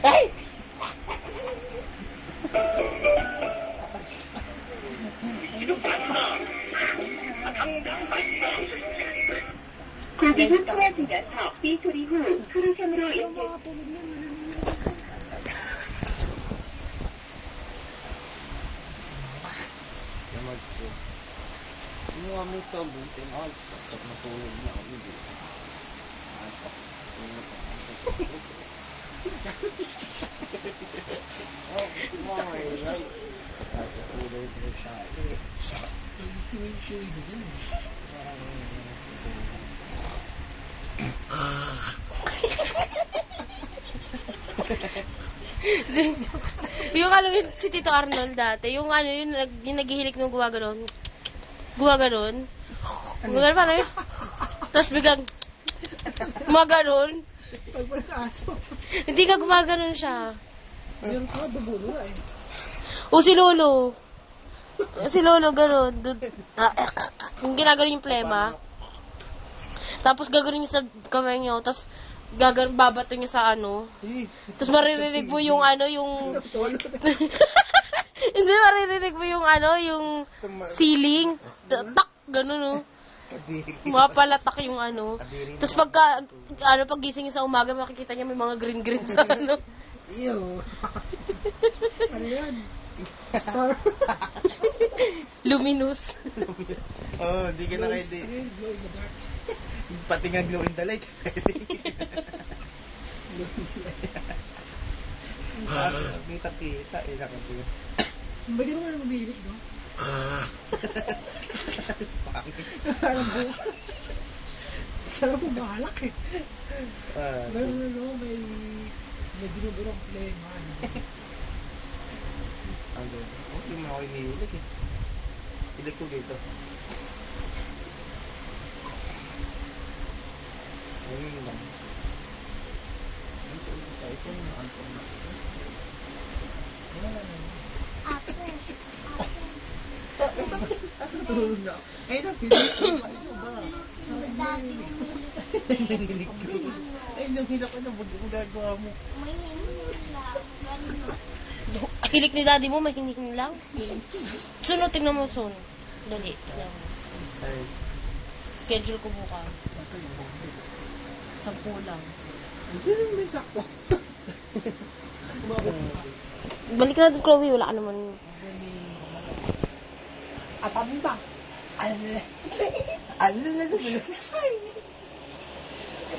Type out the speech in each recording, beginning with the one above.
Ay! 고객은 통화 중이라서 이 소리 후 프로그램으로 연결. Kinuha mo ito, buti na ako. Pag matulog na ako, hindi. Oh, kinuha mo eh, right? Natutulog mo siya. Yung alam yun, si Tito Arnold dati, yung ano, yung naghihilik nung gumaganon. Gumaganon. Gumaganon paano yun? Tapos biglang gumaganon. Pagpag-aso. Hindi ka gumaganon siya. Meron ka, dubulo na eh. O si Lolo. Si Lolo ganon. Yung ginaganon yung plema. Tapos gaganon niya sa kamay niyo. Tapos babato niya sa ano. Tapos maririnig mo yung ano, yung... Hindi, maririnig mo yung ano, yung ceiling. Tak! Ganun, no? Mapalatak yung ano. Tapos pagka, ano, pag gising niya sa umaga, makikita niya may mga green-green sa ano. Ew. Ano yan? Star. Luminous. Oh, di ka na kayo di. Glow in the dark. Pati nga glow in the light. Kita-kita, eh, nakabili. Ba gano'n ka na mabihilig, no? Parang buka. Parang bumalak eh. Meron ano, may dinudurong plema. Ano? Hindi mo ako inihilig eh. Hilig ko dito. Ayun lang. Ito yung nakantong na. Tulog na. Eh, napilit ko ba? Ano ba? Nanginig ko. Ay, nanginig ko na. Ba't gagawa mo? Hilik ni daddy mo, mahinig lang. Sunod, tingnan mo, Son. Dali. Ay. Schedule ko bukas. 10 lang. Hindi naman may sakto. Balik na natin, Chloe. Wala ka naman. Atanda.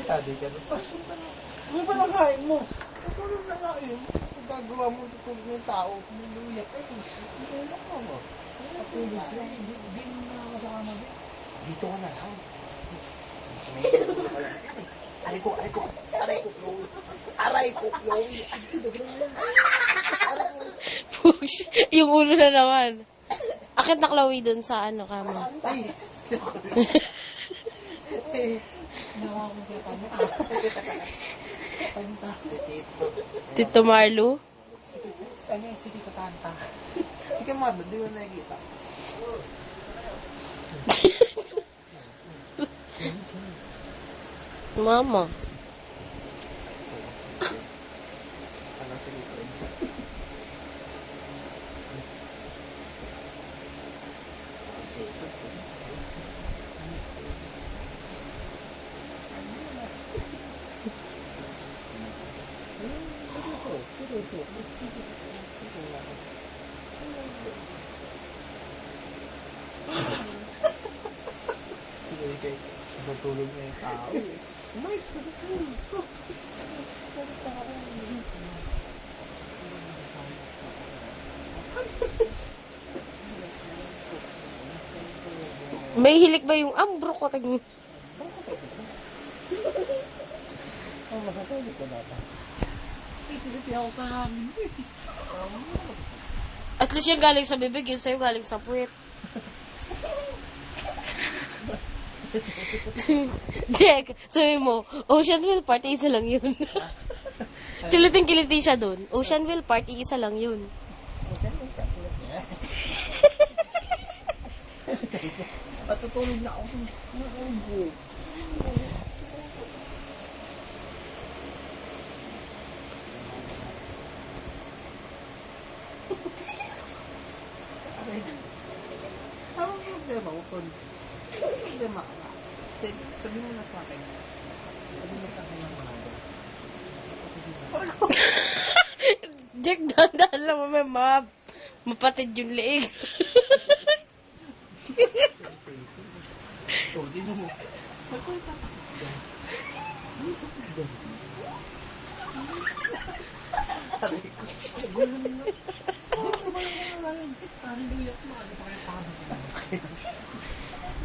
Sabi ka na. Ano ba nakain mo? Ano na nga yun? Kung gagawa mo tulog ng tao, lumulak ka eh. Lumulak ka mo. Patulog siya. Hindi mo nakakasama din. Dito ka na lang. Aray ko, Chloe. Aray ko, Chloe. Push. Yung ulo na naman. Akit na Chloe dun sa ano, kama. Ay, Nawa ko siya kami. Tanta. Tito Marlo. Ano yung si Tito Tanta? Hindi ka mabot, di mo nakikita. Mama. Ano sa likod? Natulog na yung tao. Nice, natulog. May hilik ba yung ambro ko? Oh, makatulog ka dapat. Itiliti ako sa hangin. At least yung galing sa bibig, yun sa'yo galing sa puwet. Jack, sabi mo, Oceanville Party, isa lang yun. Kiliting-kiliti siya dun. Oceanville Party, isa lang yun. Patutulog na ako. problema ko kung problema ka na. Sabi mo na sa akin. Sabi mo sa akin ng mga Jack, dahan lang mo, may mapatid yung leeg. So, di mo.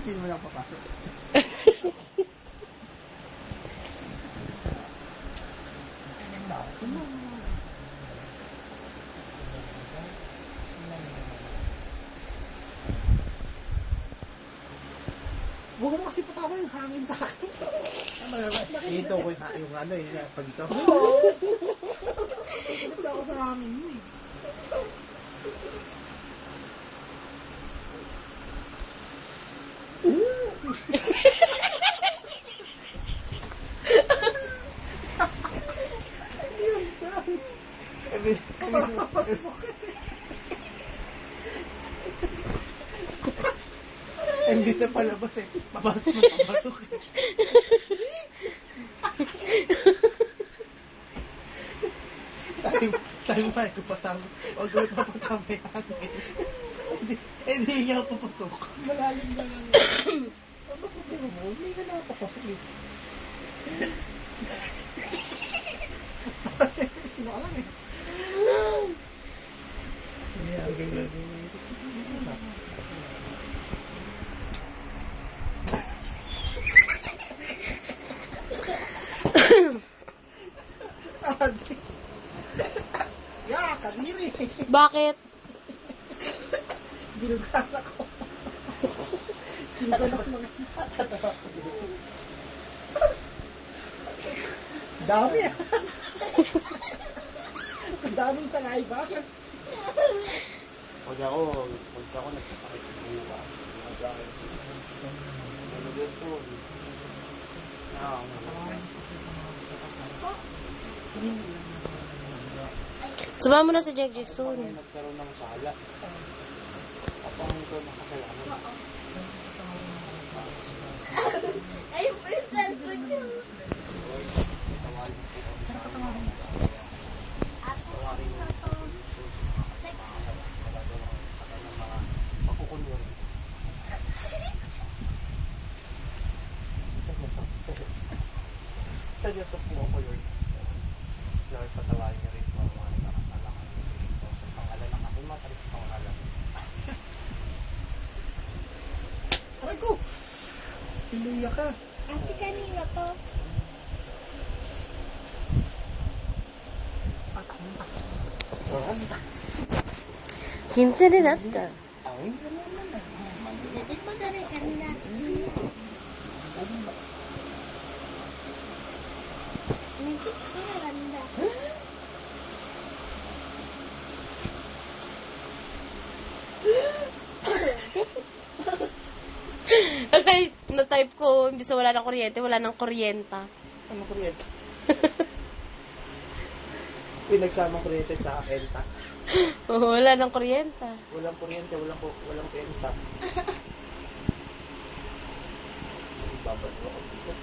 Hindi mo lang papasok. Huwag mo kasi patawa yung hangin sa akin. Dito ko yung ano, yung pag ito. Hindi ako sa hangin mo eh. Imbis na palabas eh. Papasok na papasok eh. Sabi mo pa, ipapatama. Huwag ko ipapatama yung hangin. Hindi niya ako papasok. Malalim na lang. Ano po pero mo? Hindi ka na papasok eh. Sino ka lang eh. Hindi, agay lang. Ya, kadiri. Bakit? Binugan ako. Binugan ako mga dami ah. Ang daming sangay ba? Pag ako nagsasakit sa buka. Ano din po? Sumama mo na si Jack Jackson. Nagkaroon ng sala. Kapag ito makasalanan. Ay, present ko dyan. Seryoso po ako yun. Lord, patawain niyo rin po ang mga nakasalakan dito sa pangalan ng aking matarik sa pangalan. Aray ko! Piluya ka. Ate, kanina to. Hinta din natin. Dapat magari kanina. Nantis ko na ganda. Okay, na-type ko, imbis na wala ng kuryente, wala ng kuryenta. Ano kuryente? Pinagsamang kuryente sa kenta. Wala ng kuryenta. Walang kuryente, walang kenta. Babad mo ako dito.